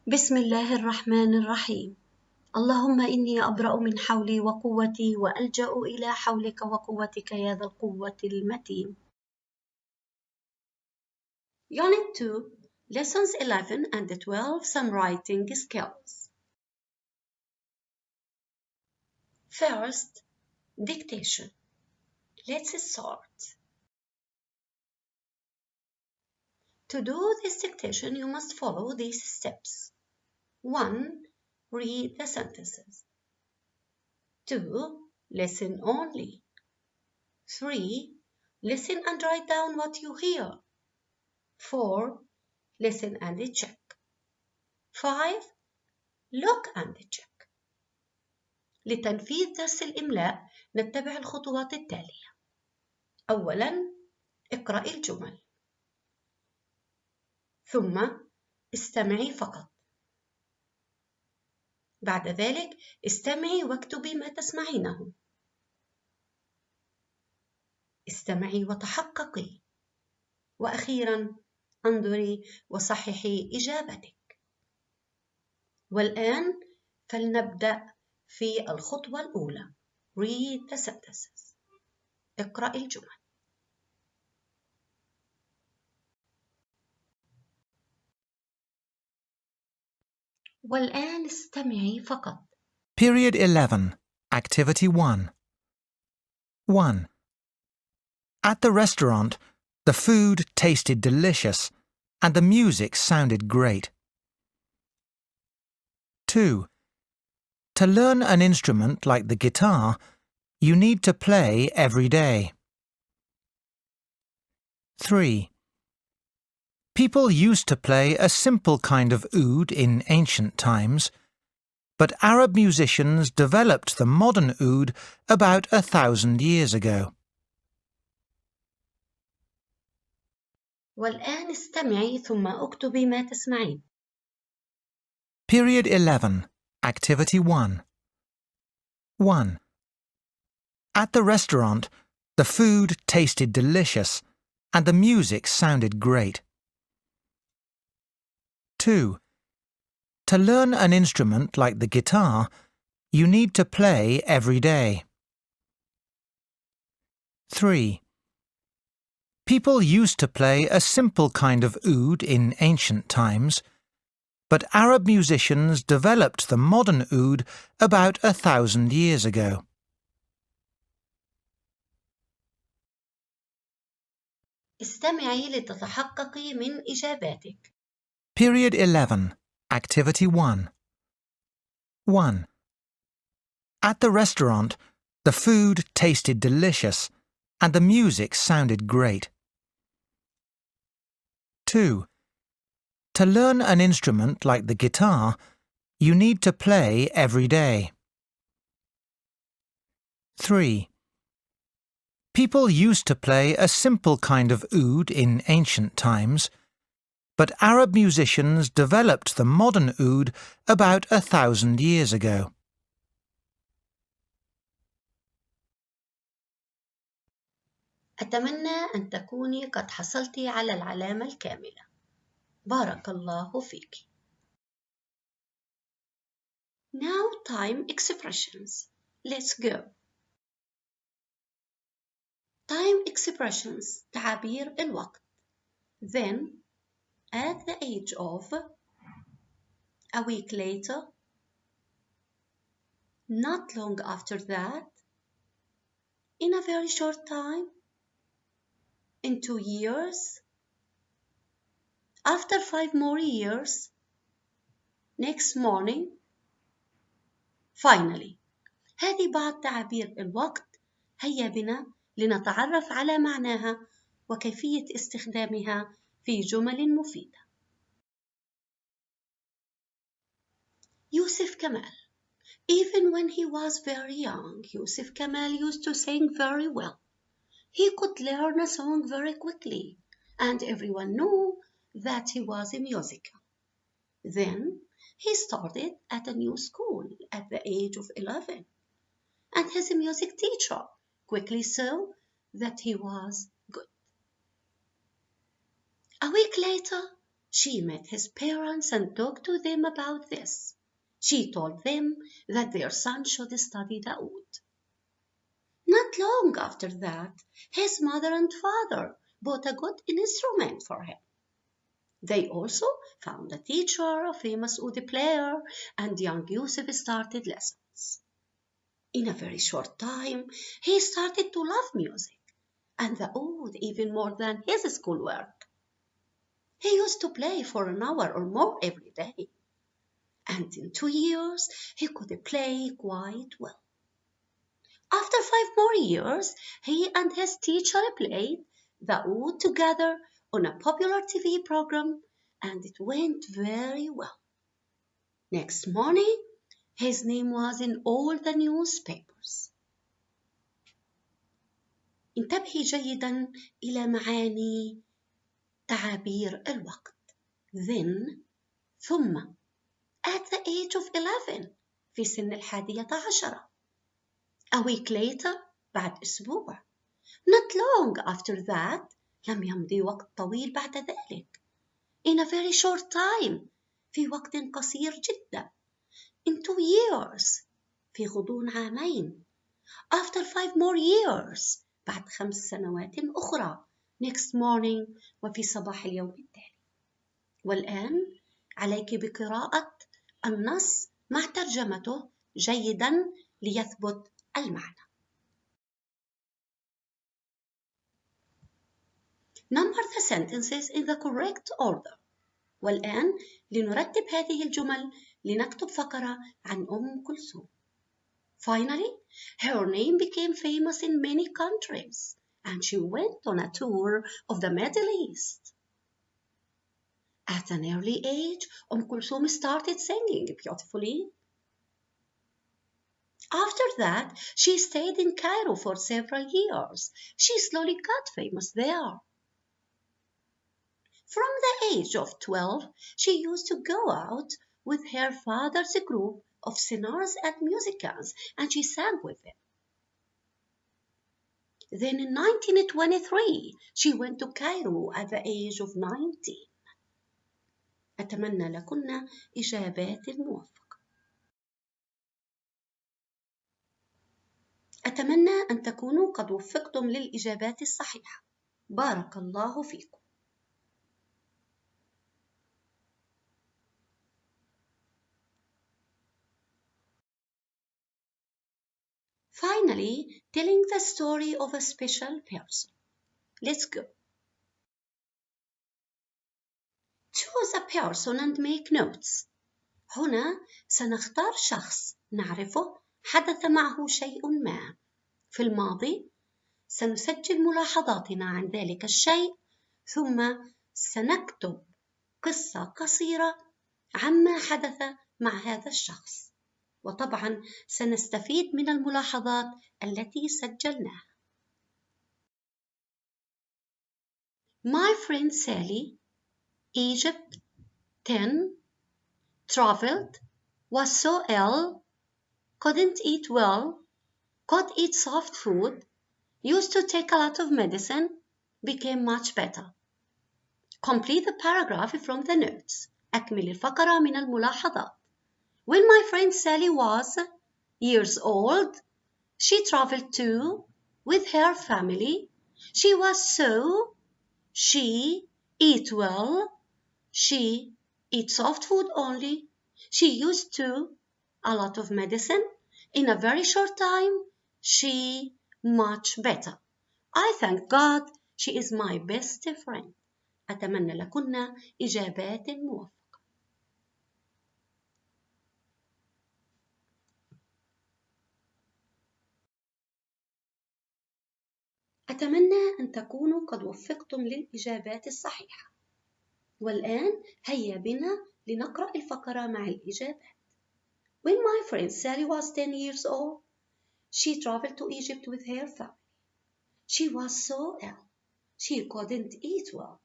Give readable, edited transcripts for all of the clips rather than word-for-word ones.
بسم الله الرحمن الرحيم. اللهم إني أبرأ من حولي وقوتي وألجأ إلى حولك وقوتك يا ذا القوة المتين. Unit 2, Lessons 11 and 12, some writing skills. First, dictation. Let's start. To do this dictation, you must follow these steps. 1. Read the sentences. 2. Listen only. 3. Listen and write down what you hear. 4. Listen and check. 5. Look and check. لتنفيذ درس الإملاء نتبع الخطوات التالية. أولاً، اقرأي الجمل. ثم استمعي فقط. بعد ذلك استمعي واكتبي ما تسمعينه. استمعي وتحققي. وأخيراً انظري وصححي إجابتك. والآن فلنبدأ في الخطوة الأولى. Read the sentences. اقرأ الجمل. والآن استمعي فقط. Period 11, Activity 1. 1. At the restaurant, the food tasted delicious and the music sounded great. 2. To learn an instrument like the guitar, you need to play every day. 3. People used to play a simple kind of oud in ancient times, but Arab musicians developed the modern oud about 1,000 years ago. والآن استمعي ثم اكتبي ما تسمعين. Period 11, Activity 1. 1. At the restaurant, the food tasted delicious and the music sounded great. 2. To learn an instrument like the guitar, you need to play every day. 3. People used to play a simple kind of oud in ancient times, but Arab musicians developed the modern oud about 1,000 years ago. استمعي لتتحققي من إجاباتك. Period 11, Activity 1. 1. At the restaurant, the food tasted delicious and the music sounded great. 2. To learn an instrument like the guitar, you need to play every day. 3. People used to play a simple kind of oud in ancient times, but Arab musicians developed the modern oud about 1,000 years ago. أتمنى أن تكوني قد حصلتِ على العلامة الكاملة. بارك الله فيك. Now time expressions. Let's go. Time expressions تعابير الوقت. Then, at the age of, a week later, not long after that, in a very short time, in 2 years, after 5 more years, next morning, finally. هذه بعض تعابير الوقت. هيا بنا لنتعرف على معناها وكيفية استخدامها في جمل مفيدة. يوسف كمال. Even when he was very young, Yusuf Kamal used to sing very well. He could learn a song very quickly, and everyone knew that he was a musical. Then he started at a new school at the age of 11, and his music teacher quickly saw that he was good. A week later, She met his parents and talked to them about this. She told them that their son should study the oud. Not long after that, his mother and father bought a good instrument for him. They also found a teacher, a famous oud player, and young Yusuf started lessons. In a very short time, he started to love music and the oud even more than his schoolwork. He used to play for an hour or more every day, and in 2 years he could play quite well. After 5 more years, he and his teacher played the oud together on a popular TV program, and it went very well. Next morning, his name was in all the newspapers. انتبهي جيدا إلى معاني تعابير الوقت. Then, ثم, at the age of 11, في سن 11. A week later, بعد أسبوع. Not long after that, لم يمضي وقت طويل بعد ذلك. In a very short time, في وقت قصير جدا. In 2 years, في غضون عامين. After 5 more years, بعد 5 سنوات أخرى. Next morning, وفي صباح اليوم التالي. والآن عليك بقراءة النص مع ترجمته جيدا ليثبت المعنى. Number the sentences in the correct order. والآن لنرتب هذه الجمل لنكتب فقرة عن كلثوم. Finally, her name became famous in many countries, and she went on a tour of the Middle East. At an early age, Kulthum started singing beautifully. After that, she stayed in Cairo for several years. She slowly got famous there. From the age of 12, she used to go out with her father's group of singers and musicians, and she sang with them. Then in 1923, she went to Cairo at the age of 19. أتمنى لكن إجابات موفقة. أتمنى أن تكونوا قد وفقتم للإجابات الصحيحة. بارك الله فيكم. Finally, telling the story of a special person. Let's go. Choose a person and make notes. هنا سنختار شخص نعرفه حدث معه شيء ما في الماضي. سنسجل ملاحظاتنا عن ذلك الشيء، ثم سنكتب قصة قصيرة عما حدث مع هذا الشخص، وطبعا سنستفيد من الملاحظات التي سجلناها. My friend Sally, Egypt, 10, traveled, was so ill, couldn't eat well, could eat soft food, used to take a lot of medicine, became much better. Complete the paragraph from the notes. أكمل الفقرة من الملاحظات. When my friend Sally was years old, she traveled to with her family. She was so, she eat well, she eat soft food only, she used to a lot of medicine. In a very short time, she much better. I thank God she is my best friend. أتمنى لكن إجابات موفقة. أتمنى أن تكونوا قد وفقتم للإجابات الصحيحة. والآن هيا بنا لنقرأ الفقرة مع الإجابات. When my friend Sally was 10 years old, she traveled to Egypt with her family. She was so ill, she couldn't eat well.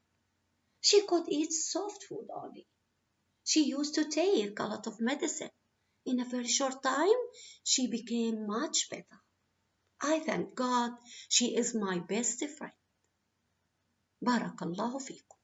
She could eat soft food only. She used to take a lot of medicine. In a very short time, she became much better. I thank God she is my best friend. بارك الله فيكم.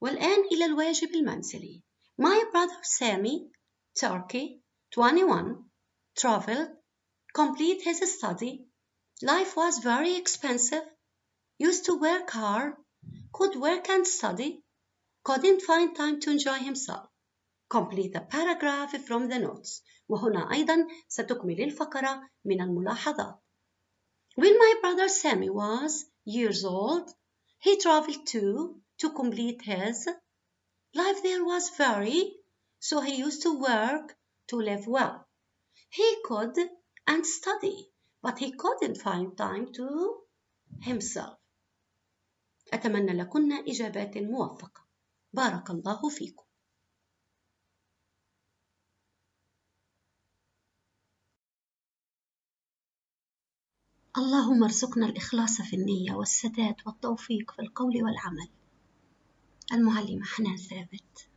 والآن إلى الواجب المنزلي. My brother Sammy, Turkey, 21, traveled, complete his study. Life was very expensive, used to work hard, could work and study, couldn't find time to enjoy himself. Complete the paragraph from the notes. وهنا أيضا ستكمل الفقرة من الملاحظات. When my brother Sammy was years old, he traveled to complete his life. There was very, so he used to work to live well. He could and study, but he couldn't find time to himself. أتمنى لكن إجابات موفقة. بارك الله فيكم. اللهم ارزقنا الإخلاص في النية والسداد والتوفيق في القول والعمل. المعلمة حنان ثابت.